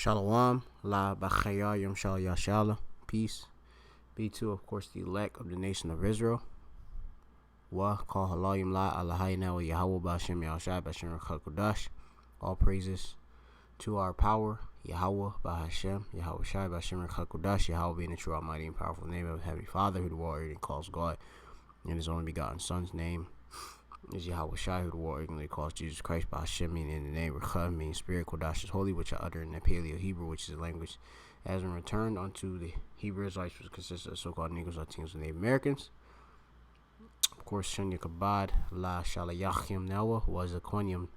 Shalom, La Bachayar Yom Shal Yashala, peace. B2, of course, the elect of the nation of Israel. Wa Kal Halayim La Allahayna wa Yahweh Ba'Shem Yahushai Ba'Shem Chakudash. All praises to our power, Yahweh Ba'Hashem, Yahweh Shai Ba'Shem Chakudash, Yahweh being the true, almighty, and powerful name of Heavenly Father, who the warrior and calls God, and his only begotten Son's name is Yahweh Shai, who the war ignorantly calls Jesus Christ by Hashem, meaning in the name Rechah, meaning spirit, Kodash is holy, which I utter in the Paleo Hebrew, which is a language has been returned unto the Hebrew Israelites, which consists of so-called Negroes, Latinos, and Native Americans. Of course, Shenya Kabad, La Shalayachim Nawa, was a Quanium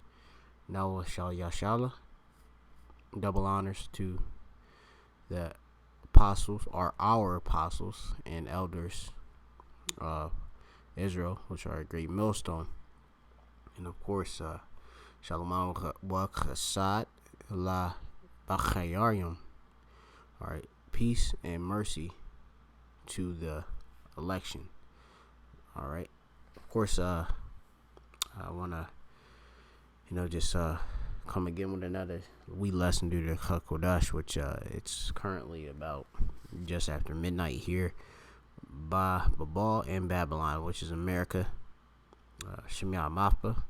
Nawa Shalayashala. Double honors to the apostles, or our apostles and elders of Israel, which are a great millstone. And of course, Shalom wa Chesed la Bachayarium. All right, peace and mercy to the election. All right, of course, I want to, just come again with another wee lesson due to Kodash, which it's currently about just after midnight here by Babal and Babylon, which is America. Shemya Mappa.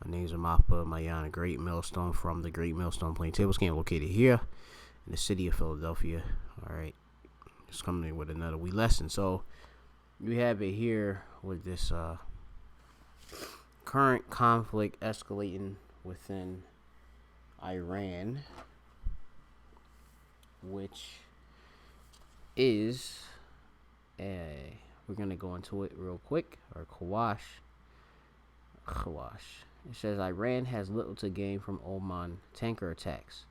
My name's Mappa Mayan, a great millstone from the Great Millstone Plaintables camp located here in the city of Philadelphia. All right, just coming with another wee lesson. So we have it here with this current conflict escalating within Iran, which is we're gonna go into it real quick. Or Kawash. It says Iran has little to gain from Oman tanker attacks.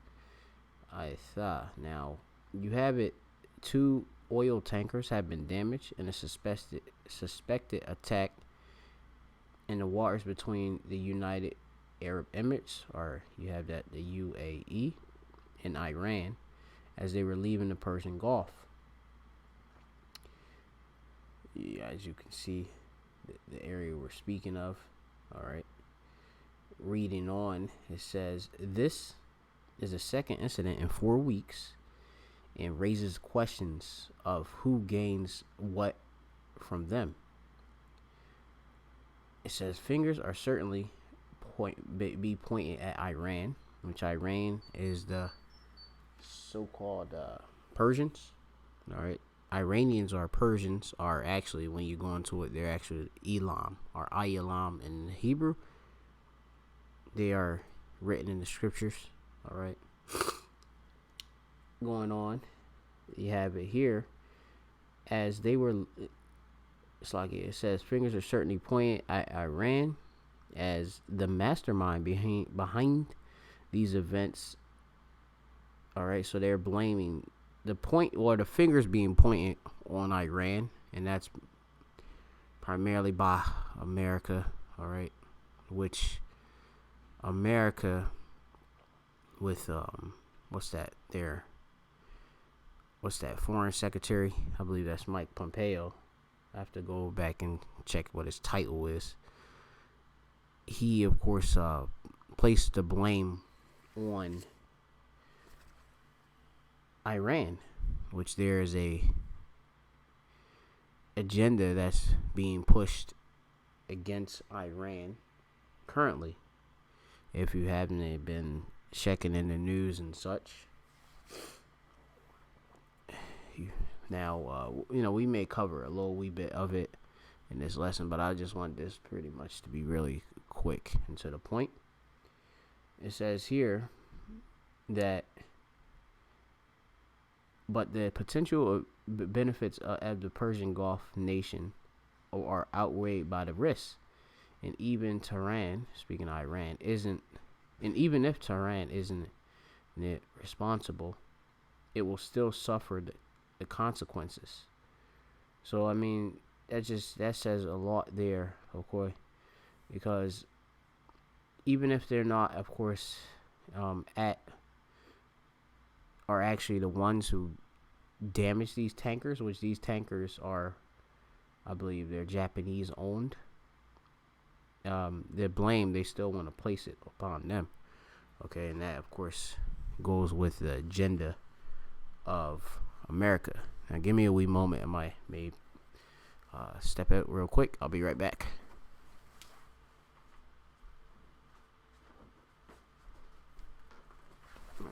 Now you have it. 2 oil tankers have been damaged in a suspected attack in the waters between the United Arab Emirates, or you have that the UAE, and Iran, as they were leaving the Persian Gulf. Yeah, as you can see, the area we're speaking of. All right. Reading on, it says, this is the second incident in 4 weeks and raises questions of who gains what from them. It says, fingers are certainly be pointing at Iran, which Iran is the so-called Persians. All right. Iranians or Persians are actually, when you go into it, they're actually Elam or Ayalam in Hebrew. They are written in the scriptures. All right. Going on, you have it here as they were. It's like it says, fingers are certainly pointing at Iran as the mastermind behind these events. All right, so they're blaming the fingers being pointed on Iran, and that's primarily by America. All right, which America with what's that foreign secretary? I believe that's Mike Pompeo. I have to go back and check what his title is. He, of course, placed the blame on Iran, which there is a agenda that's being pushed against Iran currently. If you haven't been checking in the news and such. Now, we may cover a little wee bit of it in this lesson, but I just want this pretty much to be really quick and to the point. It says here that, but the potential benefits of the Persian Gulf nation are outweighed by the risks, and even Tehran, speaking of Iran, even if Tehran isn't responsible, it will still suffer the consequences. So I mean, that says a lot there, of course, because even if they're not, of course, are actually the ones who damage these tankers, which these tankers are, I believe, they're Japanese owned. Their blame, they still want to place it upon them. Okay, and that, of course, goes with the agenda of America. Now, give me a wee moment. I may step out real quick. I'll be right back.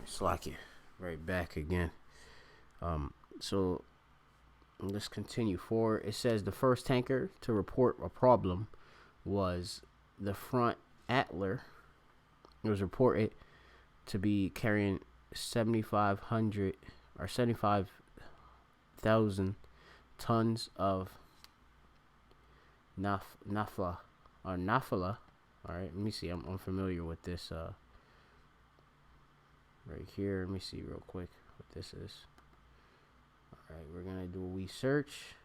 Slacky, right back again. So let's continue forward. It says the first tanker to report a problem was the front Atler. It was reported to be carrying 7,500 or 75,000 tons of naphtha. All right, let me see. I'm familiar with this right here. Let me see real quick what this is. All right, we're gonna do a wee search.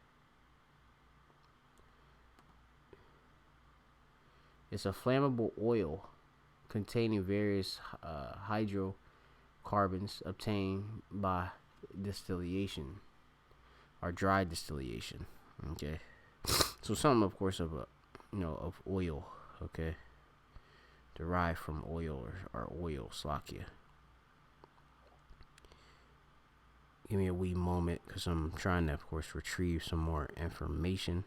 It's a flammable oil containing various hydrocarbons obtained by distillation or dry distillation. Okay, so some, of course, of of oil. Okay, derived from oil or oil, slakia. Give me a wee moment because I'm trying to, of course, retrieve some more information.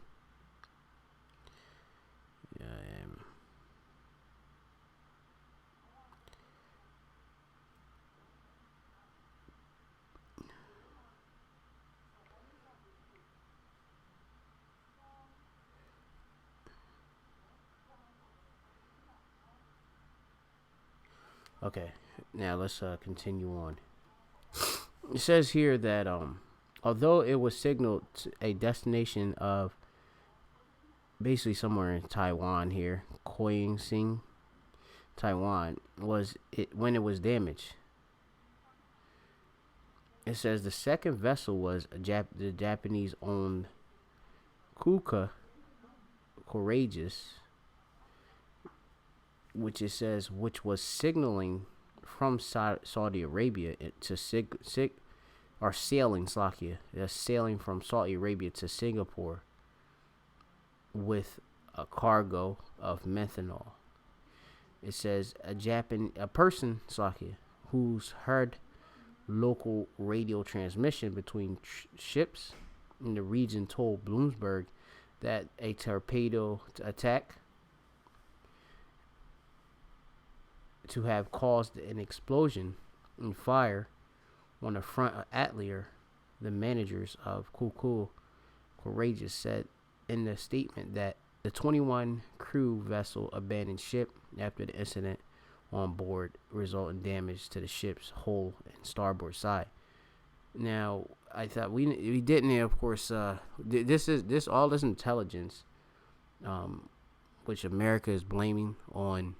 Okay, now let's continue on. It says here that although it was signaled to a destination of basically somewhere in Taiwan here, Koying, Taiwan, was it when it was damaged. It says the second vessel was the Japanese-owned Kuka Courageous, which was signaling from Saudi Arabia to sailing Slakia. They're sailing from Saudi Arabia to Singapore with a cargo of methanol. It says a person Slakia who's heard local radio transmission between ships in the region told Bloomberg that a torpedo attack to have caused an explosion and fire on the front of Atelier. The managers of Kuku Courageous said in the statement that the 21 crew vessel abandoned ship after the incident on board resulting damage to the ship's hull and starboard side. Now, I thought we didn't, of course. This all this intelligence, which America is blaming on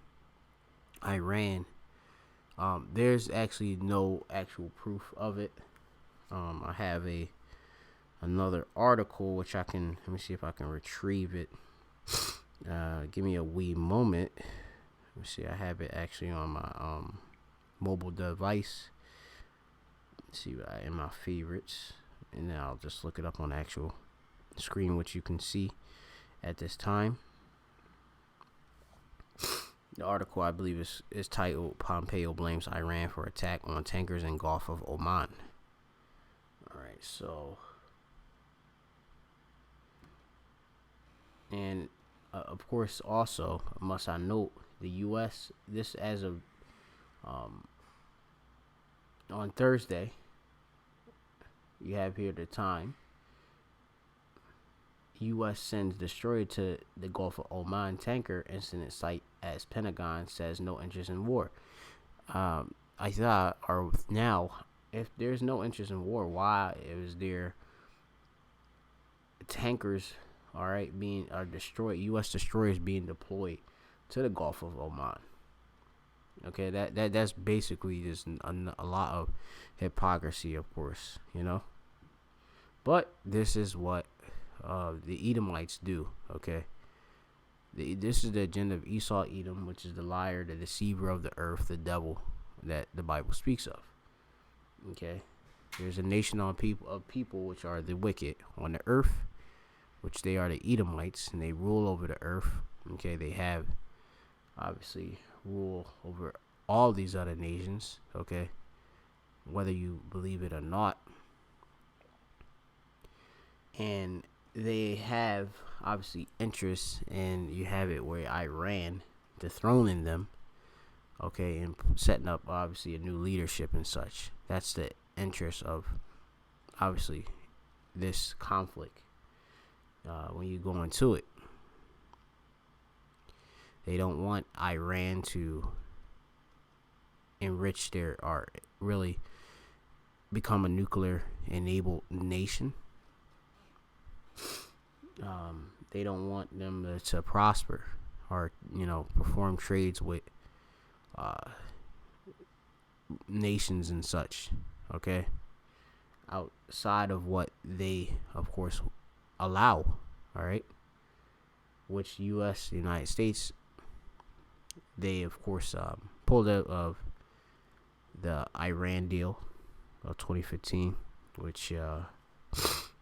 Iran. There's actually no actual proof of it. I have another article which let me see if I can retrieve it. Give me a wee moment. Let me see, I have it actually on my mobile device. Let's see in my favorites, and then I'll just look it up on the actual screen, which you can see at this time. The article, I believe, is titled "Pompeo Blames Iran for Attack on Tankers in Gulf of Oman." Alright, so, and of course, also must I note the U.S. This as of on Thursday. You have here the time. U.S. sends destroyer to the Gulf of Oman tanker incident site as Pentagon says no interest in war. I thought, or now, if there's no interest in war, why is there tankers, all right, destroyed, U.S. destroyers being deployed to the Gulf of Oman? Okay, that's basically just a lot of hypocrisy, of course, But this is what the Edomites do, okay? This is the agenda of Esau Edom, which is the liar, the deceiver of the earth, the devil that the Bible speaks of. Okay, there's a nation of people which are the wicked on the earth, which they are the Edomites, and they rule over the earth. Okay, they have obviously rule over all these other nations. Okay, whether you believe it or not. And they have obviously interest, and you have it where Iran dethroning them, okay, and setting up obviously a new leadership and such. That's the interest of obviously this conflict. When you go into it, they don't want Iran to enrich their, or really become a nuclear enabled nation. They don't want them to prosper, or perform trades with nations and such, okay, outside of what they of course allow. All right, which U.S. United States, they of course pulled out of the Iran deal of 2015, which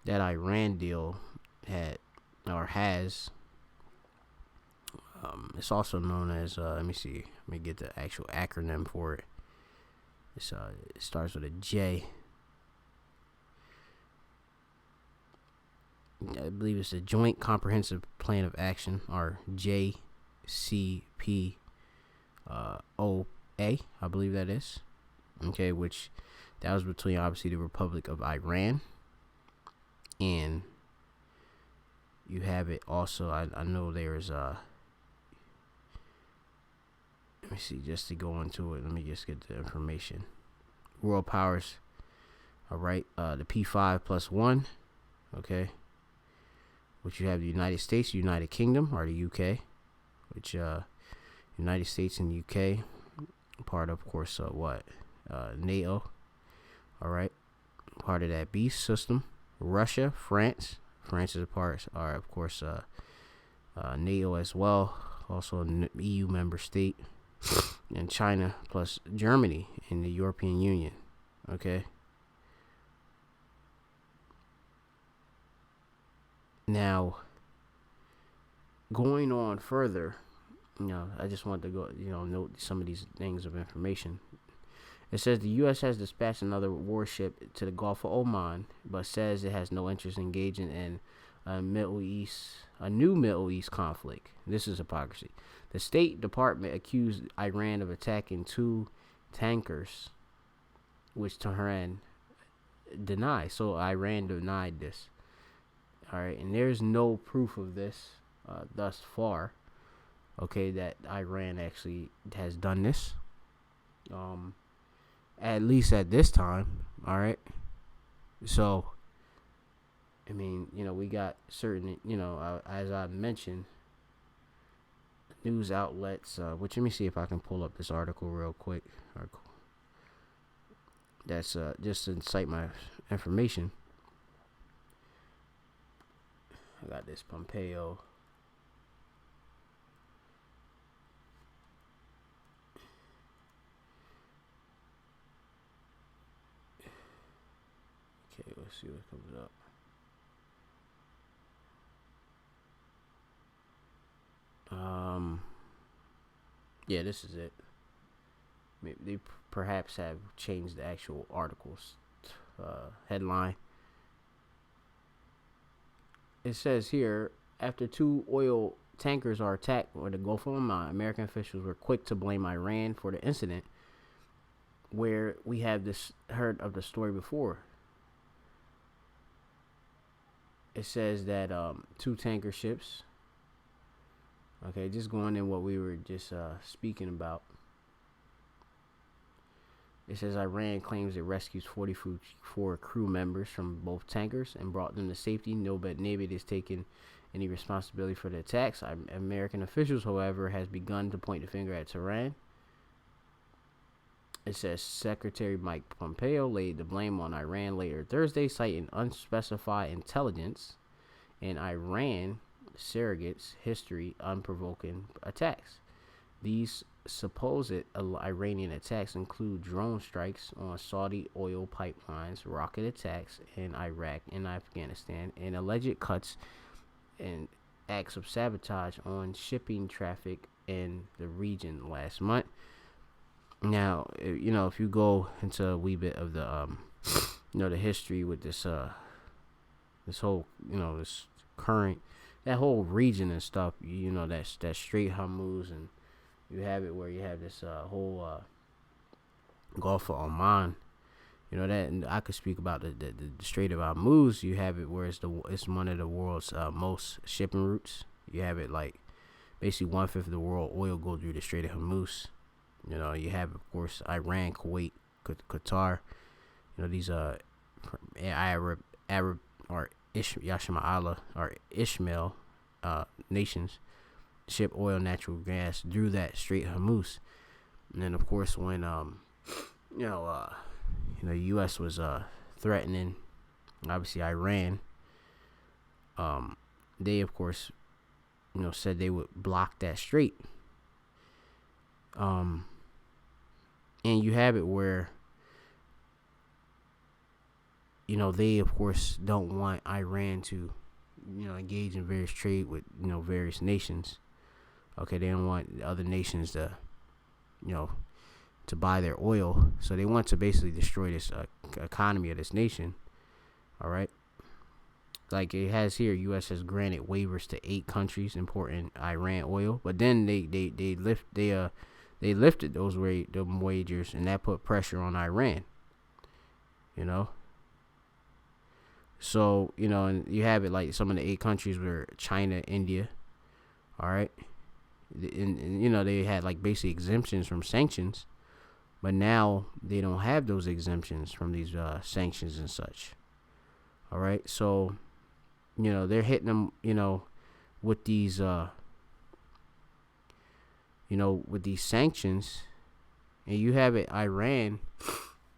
that Iran deal had, or has, it's also known as let me get the actual acronym for it. It's it starts with a J. I believe it's a Joint Comprehensive Plan of Action, or JCPOA, I believe that is. Okay, which that was between obviously the Republic of Iran, and you have it also. I know there's let me see, just to go into it. Let me just get the information. World powers. All right, the P5+1. Okay, which you have the United States, United Kingdom, or the UK, which United States and UK, part of course NATO. All right, part of that beast system. Russia, France is a part, are of course NATO as well, also an EU member state, and China plus Germany in the European Union. Okay. Now, going on further, I just want to go, note some of these things of information. It says the U.S. has dispatched another warship to the Gulf of Oman, but says it has no interest in engaging in a new Middle East conflict. This is hypocrisy. The State Department accused Iran of attacking 2 tankers, which Tehran denied. So Iran denied this. All right, and there's no proof of this thus far. Okay, that Iran actually has done this. At least at this time. All right. So, I mean, we got certain, as I mentioned, news outlets. Which, let me see if I can pull up this article real quick. That's just to cite my information. I got this Pompeo. Okay, let's see what comes up. Yeah, this is it. Maybe they perhaps have changed the actual article's headline. It says here, after 2 oil tankers are attacked in the Gulf of Oman, American officials were quick to blame Iran for the incident, where we have this heard of the story before. It says that 2 tanker ships. Okay, just going in what we were just speaking about. It says Iran claims it rescues 44 crew members from both tankers and brought them to safety. No, but Navy is taking any responsibility for the attacks. American officials, however, has begun to point the finger at Tehran. It says Secretary Mike Pompeo laid the blame on Iran later Thursday, citing unspecified intelligence and Iran surrogates history unprovoking attacks. These supposed Iranian attacks include drone strikes on Saudi oil pipelines, rocket attacks in Iraq and Afghanistan, and alleged cuts and acts of sabotage on shipping traffic in the region last month. Now, if you go into a wee bit of the the history with this whole, this current, that whole region and stuff, that Strait Hormuz, and you have it where you have this whole Gulf of Oman. That, and I could speak about the Strait of Hormuz. You have it where it's one of the world's most shipping routes. You have it like basically 1/5 of the world oil go through the Strait of Hormuz. You have, of course, Iran, Kuwait, Qatar. These Arab or Yashima or Ishmael nations ship oil, natural gas through that Strait of Hormuz. And then, of course, when the U.S. was threatening, obviously, Iran, they, of course, said they would block that strait. And you have it where, they, of course, don't want Iran to, engage in various trade with, various nations. Okay, they don't want other nations to, to buy their oil. So they want to basically destroy this economy of this nation. All right. Like it has here, U.S. has granted waivers to 8 countries importing Iran oil, but then they lifted those wagers, and that put pressure on Iran. So and you have it like some of the 8 countries were China, India. All right, and they had like basic exemptions from sanctions, but now they don't have those exemptions from these sanctions and such. All right, so they're hitting them, with these, with these sanctions, and you have it. Iran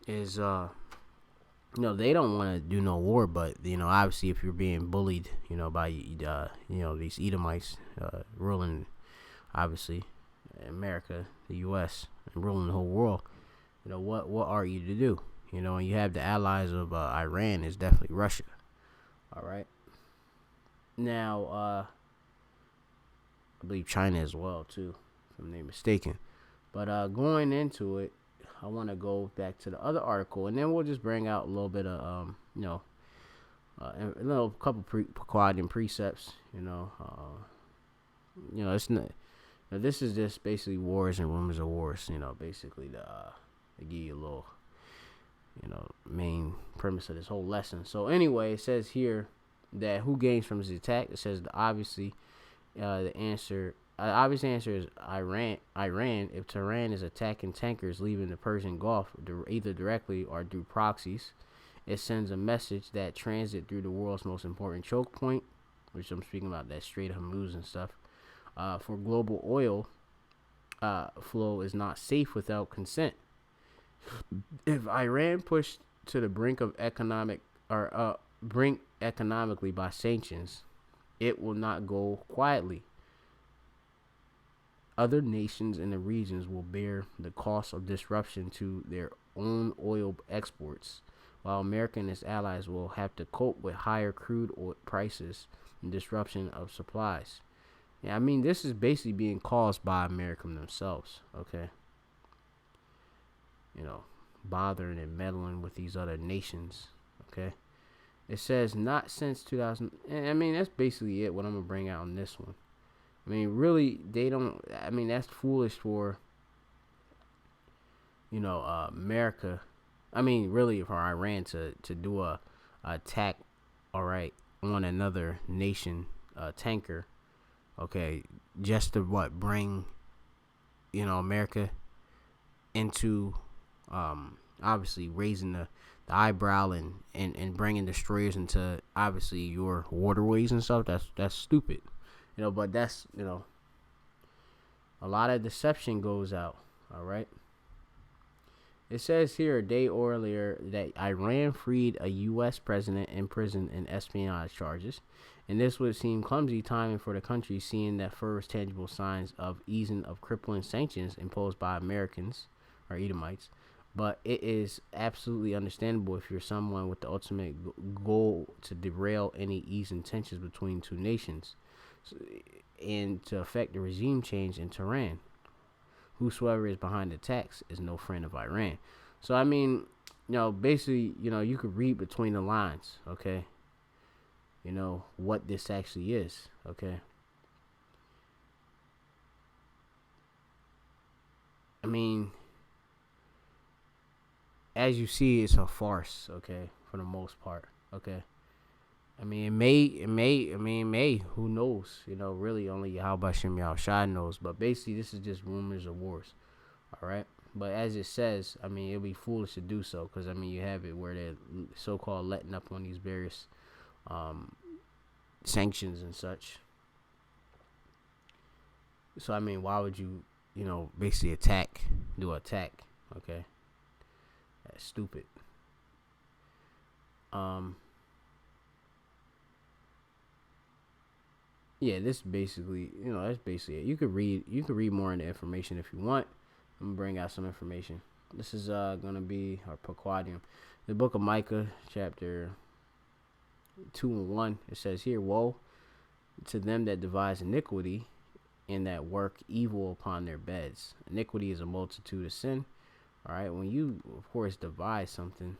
is, they don't want to do no war, but obviously, if you're being bullied, by these Edomites ruling, obviously, America, the U.S., and ruling the whole world, what are you to do? And you have the allies of Iran is definitely Russia. All right. Now, I believe China as well, too, if I'm not mistaken. But going into it, I want to go back to the other article, and then we'll just bring out a little bit of, a little couple quad precepts. It's not. This is just basically wars and rumors of wars. Basically to give you a little, main premise of this whole lesson. So anyway, it says here that who gains from this attack? It says obviously, the obvious answer is Iran. If Tehran is attacking tankers leaving the Persian Gulf, either directly or through proxies, it sends a message that transit through the world's most important choke point, which I'm speaking about, that Strait of Hormuz and stuff, for global oil flow is not safe without consent. If Iran pushed to the brink of economically by sanctions, it will not go quietly. Other nations in the regions will bear the cost of disruption to their own oil exports, while America and its allies will have to cope with higher crude oil prices and disruption of supplies. Yeah, I mean, this is basically being caused by America themselves, okay? Bothering and meddling with these other nations, okay? It says not since 2000. I mean, that's basically it, what I'm going to bring out on this one. I mean, really, they don't. I mean, that's foolish for, America. I mean, really, for Iran to do a attack, all right, on another nation tanker, okay, just to bring, America into, obviously raising the eyebrow and bringing destroyers into obviously your waterways and stuff. That's stupid. But that's, a lot of deception goes out, all right? It says here a day earlier that Iran freed a U.S. president in prison in espionage charges, and this would seem clumsy timing for the country, seeing that first tangible signs of easing of crippling sanctions imposed by Americans, or Edomites, but it is absolutely understandable if you're someone with the ultimate goal to derail any easing tensions between two nations, and to affect the regime change in Tehran, whosoever is behind the attacks is no friend of Iran. So I mean, basically, you could read between the lines, okay? What this actually is, okay? I mean, as you see, it's a farce, okay, for the most part, okay? I mean, it may, who knows? Really only Yahweh Shem Yahushua knows. But basically, this is just rumors of wars, all right? But as it says, I mean, it'll be foolish to do so because, I mean, you have it where they're so-called letting up on these various sanctions and such. So, I mean, why would you, basically do attack, okay? That's stupid. Yeah, this basically, that's basically it. You could read more into information if you want. I'm gonna bring out some information. This is gonna be our Pequadium, the book of Micah, chapter 2:1. It says here, "Woe to them that devise iniquity, and that work evil upon their beds. Iniquity is a multitude of sin." All right, when you, of course, devise something,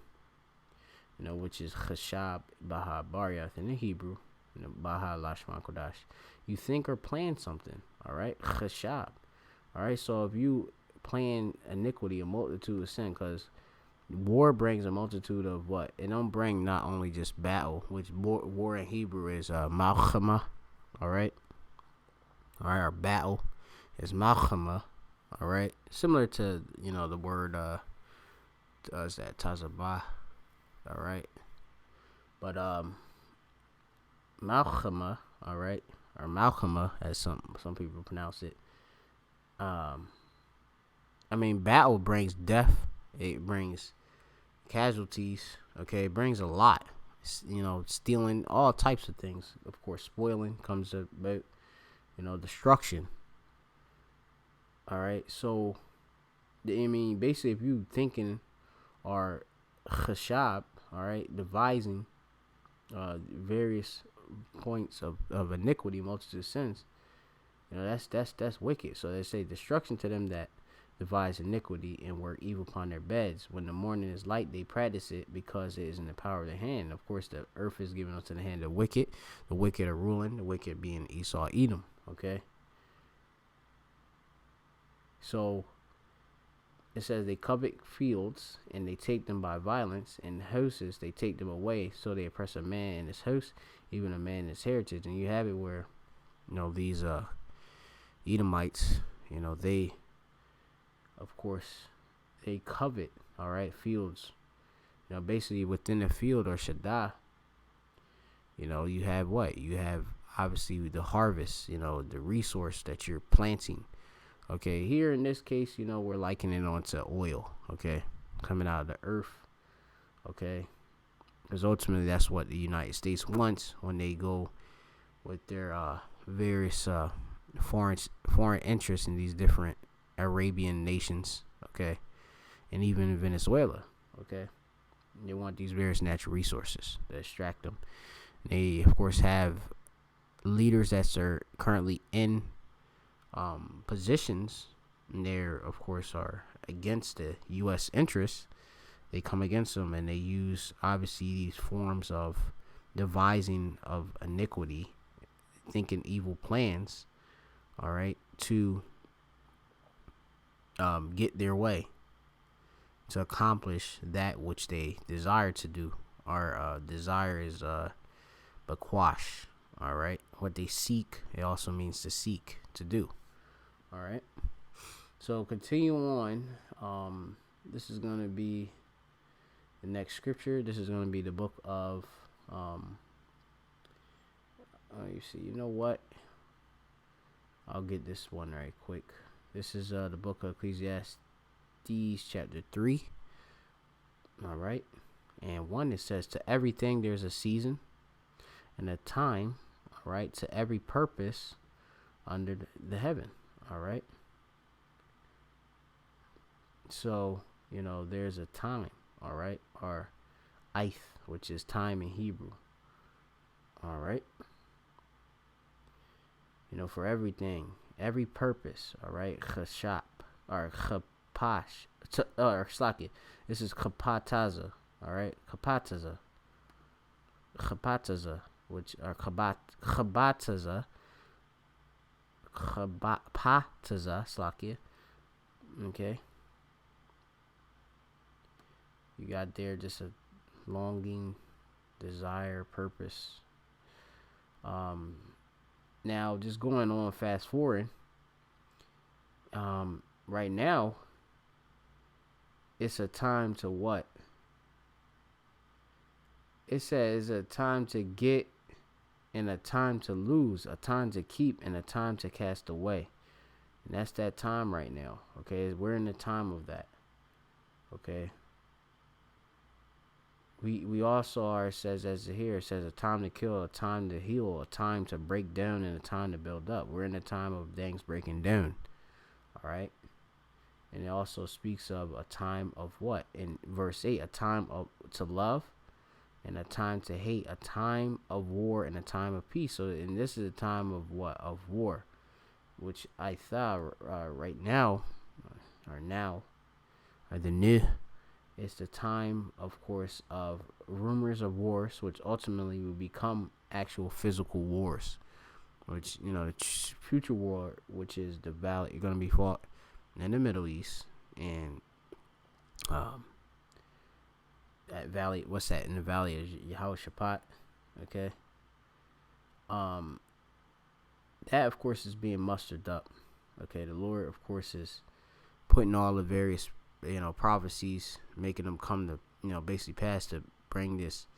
which is chashab baha baryath in the Hebrew. Baha Lashman Kodash. You think or plan something, all right? Chashab. All right, so if you plan iniquity, a multitude of sin, because war brings a multitude of what? It don't bring not only just battle, which war in Hebrew is malchama, all right? All right, our battle is malchama, all right? Similar to, the word, is that tazabah, all right? But, Malchama, all right, or Malchama, as some people pronounce it. I mean, battle brings death. It brings casualties. Okay, it brings a lot. Stealing, all types of things. Of course, spoiling comes about. Destruction. All right, so I mean, basically, if you thinking or chashab, all right, devising various points of iniquity, multitude of sins, that's wicked. So they say, destruction to them that devise iniquity and work evil upon their beds. When the morning is light, they practice it because it is in the power of the hand. Of course, the earth is given unto the hand of the wicked. The wicked are ruling, the wicked being Esau, Edom. Okay, so it says they covet fields and they take them by violence, and houses they take them away. So they oppress a man in his house, even a man in his heritage. And you have it where, these Edomites, they, of course, they covet, all right, fields. Basically within the field or Shaddai, you have what? You have obviously the harvest, the resource that you're planting. Okay, here in this case, we're likening it onto oil, okay, coming out of the earth, okay, because ultimately that's what the United States wants when they go with their various foreign interests in these different Arabian nations, okay, and even in Venezuela, okay. They want these various natural resources to extract them. They, of course, have leaders that are currently in positions, and they're, of course, are against the U.S. interests. They come against them, and they use, obviously, these forms of devising of iniquity, thinking evil plans, all right, to get their way, to accomplish that which they desire to do. Our desire is bakwash, all right. What they seek, it also means to seek, to do. All right. So continue on. This is going to be the next scripture. This is going to be the book of. You see. You know what? I'll get this one right quick. This is the book of Ecclesiastes, chapter 3. All right. And 1, it says, "To everything there's a season and a time, all right, to every purpose under the heaven." All right. So, there's a time, all right, or eith, which is time in Hebrew. All right. For everything, every purpose, all right, chashap, or Kapash, or Slaki. This is Kapataza. All right, Kapataza, which are Kabataza, Slakia. Okay, you got there just a longing, desire, purpose. Now just going on, fast forward. Right now, it's a time to what? It says a time to get and a time to lose, a time to keep and a time to cast away. And that's that time right now. Okay, we're in the time of that. Okay. We also are, it says as here, it says a time to kill, a time to heal, a time to break down, and a time to build up. We're in the time of things breaking down. All right. And it also speaks of a time of what? In verse 8, a time of to love and a time to hate, a time of war and a time of peace. So, and this is a time of what? Of war, which I thought right now, or the new, it's the time, of course, of rumors of wars, which ultimately will become actual physical wars, which, you know, the future war, which is the valley, going to be fought in the Middle East, and that valley, what's that in the valley is Yehoshaphat. Okay, that of course is being mustered up. Okay, the Lord of course is putting all the various, you know, prophecies, making them come to, you know, basically pass to bring this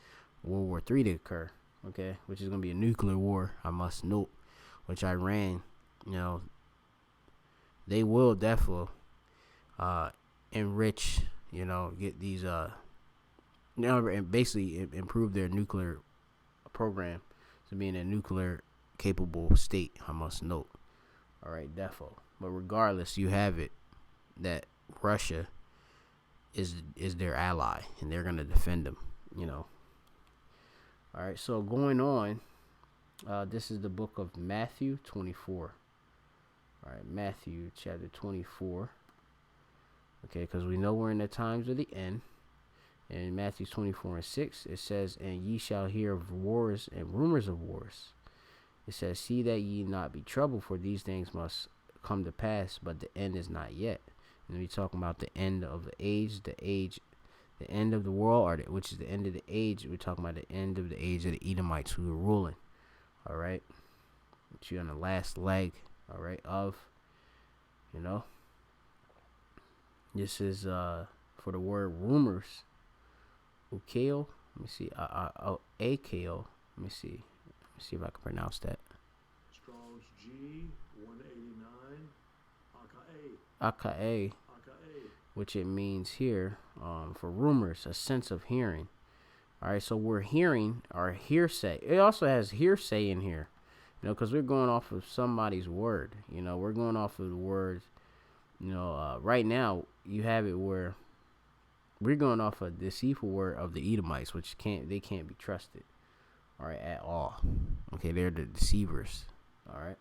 World War III to occur. Okay, which is going to be a nuclear war, I must note, which Iran, you know, they will definitely enrich, you know, get these you know, and basically improve their nuclear program to be in a nuclear capable state, I must note. All right, defo. But regardless, you have it that Russia is their ally and they're gonna defend them, you know. All right, so going on, this is the book of Matthew 24. All right, Matthew chapter 24. Okay, because we know we're in the times of the end. And in Matthew 24:6, it says, "And ye shall hear of wars and rumors of wars." It says, "See that ye not be troubled, for these things must come to pass, but the end is not yet." And we're talking about the end of the age, the end of the world, which is the end of the age. We're talking about the end of the age of the Edomites who were ruling. All right, which you're on the last leg. All right, of, you know, this is for the word rumors. Ukeo, let me see. Akeo. Let me see if I can pronounce that. Strong's G 189. Akae, which it means here, for rumors, a sense of hearing. All right, so we're hearing our hearsay. It also has hearsay in here, you know, because we're going off of somebody's word. You know, we're going off of the words. You know, right now you have it where we're going off a deceitful word of the Edomites, which can't be trusted. All right, at all. Okay, they're the deceivers. All right.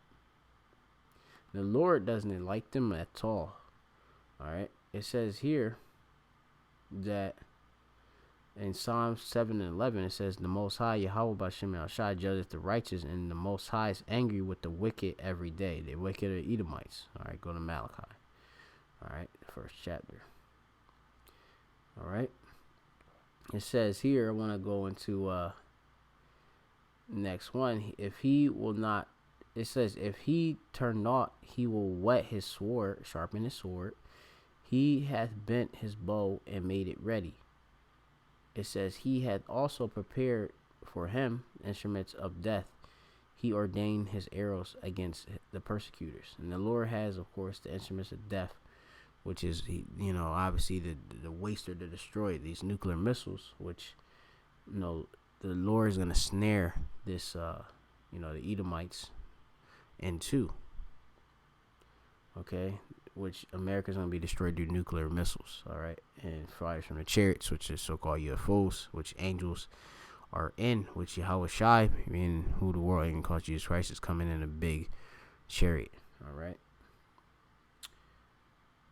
The Lord doesn't like them at all. All right. It says here that in Psalms 7:11, it says, "The Most High Yahweh Bashem Shai judgeth the righteous, and the Most High is angry with the wicked every day." The wicked are Edomites. All right, go to Malachi. All right, the first chapter. All right. It says here, I want to go into next one. If he will not, it says, if he turn not, he will whet his sword, sharpen his sword. He hath bent his bow and made it ready. It says, he hath also prepared for him instruments of death. He ordained his arrows against the persecutors. And the Lord has, of course, the instruments of death, which is, you know, obviously the waster to destroy these nuclear missiles, which, you know, the Lord is going to snare this, you know, the Edomites into. Okay, which America's going to be destroyed through nuclear missiles, all right, and fires from the chariots, which is so-called UFOs, which angels are in, which Yahweh Shai, meaning who the world even calls Jesus Christ, is coming in a big chariot, all right.